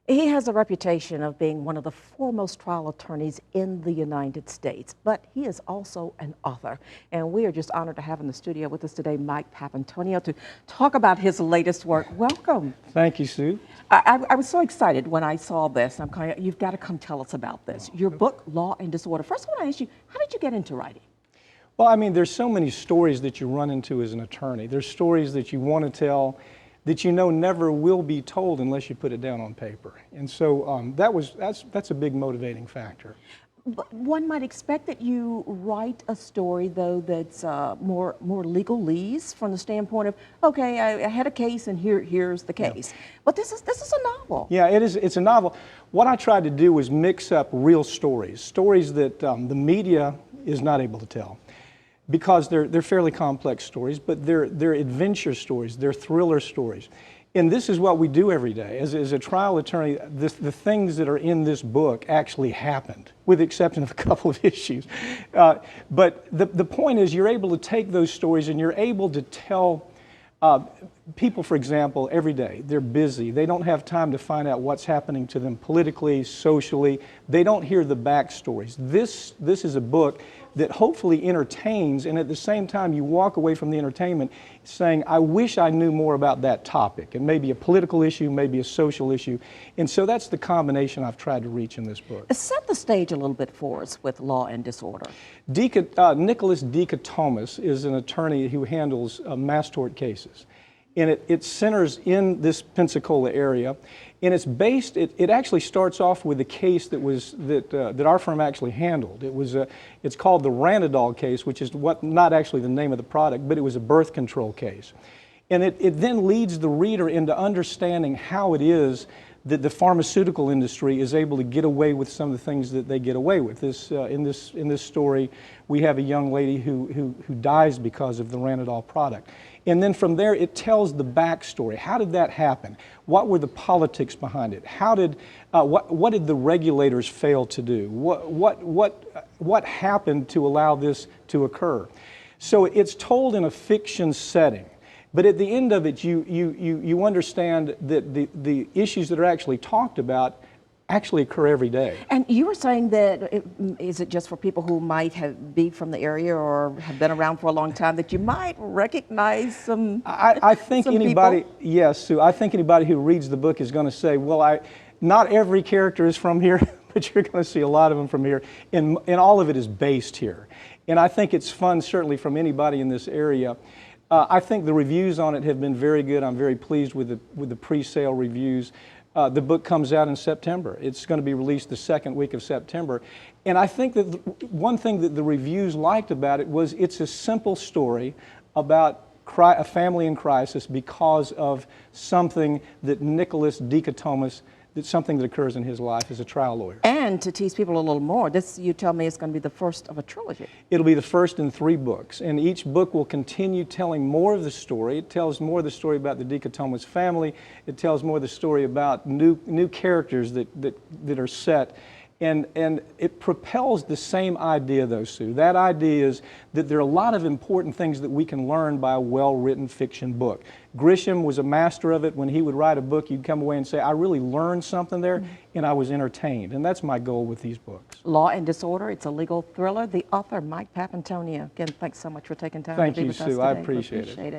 He has a reputation of being one of the foremost trial attorneys in the United States, but he is also an author. And we are just honored to have in the studio with us today Mike Papantonio to talk about his latest work. Welcome. Thank you, Sue. I was so excited when I saw this. You've got to come tell us about this. Your book, Law and Disorder. First, I want to ask you, how did you get into writing? Well, I mean, there's so many stories that you run into as an attorney. There's stories that you want to tell that you know never will be told unless you put it down on paper. And so that's a big motivating factor. But one might expect that you write a story, though, that's more legalese from the standpoint of, okay, I had a case and here's the case. Yeah. But this is a novel. Yeah, it is. It's a novel. What I tried to do was mix up real stories, stories that the media is not able to tell, because they're fairly complex stories, but they're adventure stories, they're thriller stories. And this is what we do every day. As a trial attorney, the things that are in this book actually happened, with the exception of a couple of issues. But the point is, you're able to take those stories and you're able to tell people, for example, every day, they're busy. They don't have time to find out what's happening to them politically, socially. They don't hear the backstories. This is a book that hopefully entertains, and at the same time you walk away from the entertainment saying, I wish I knew more about that topic, and maybe a political issue, maybe a social issue. And so that's the combination I've tried to reach in this book. Set the stage a little bit for us with Law and Disorder. Nicholas Dichotomous is an attorney who handles mass tort cases. And it centers in this Pensacola area, and it's based. It actually starts off with a case that our firm actually handled. It's called the Ranadol case, which is not actually the name of the product, but it was a birth control case, and it then leads the reader into understanding how it is that the pharmaceutical industry is able to get away with some of the things that they get away with. In this story, we have a young lady who dies because of the Ranadol product. And then from there, it tells the backstory. How did that happen? What were the politics behind it? What did the regulators fail to do? What happened to allow this to occur? So it's told in a fiction setting. But at the end of it, you understand that the issues that are actually talked about actually occur every day. And you were saying that, is it just for people who might be from the area or have been around for a long time, that you might recognize some I think some anybody, people? Yes, Sue, I think anybody who reads the book is going to say, well, not every character is from here, but you're going to see a lot of them from here, and all of it is based here. And I think it's fun, certainly, from anybody in this area. I think the reviews on it have been very good. I'm very pleased with the pre-sale reviews. The book comes out in September. It's going to be released the second week of September. And I think that one thing that the reviews liked about it was it's a simple story about a family in crisis because of something that Nicholas Dichotomous, something that occurs in his life as a trial lawyer. And to tease people a little more, this, you tell me, is going to be the first of a trilogy. It'll be the first in 3 books, and each book will continue telling more of the story. It tells more of the story about the Dichotomous family. It tells more of the story about new characters that are set. And it propels the same idea, though, Sue. That idea is that there are a lot of important things that we can learn by a well-written fiction book. Grisham was a master of it. When he would write a book, you'd come away and say, I really learned something there, and I was entertained. And that's my goal with these books. Law and Disorder, it's a legal thriller. The author, Mike Papantonio. Again, thanks so much for taking time to be with us today. Thank you, Sue. I appreciate it.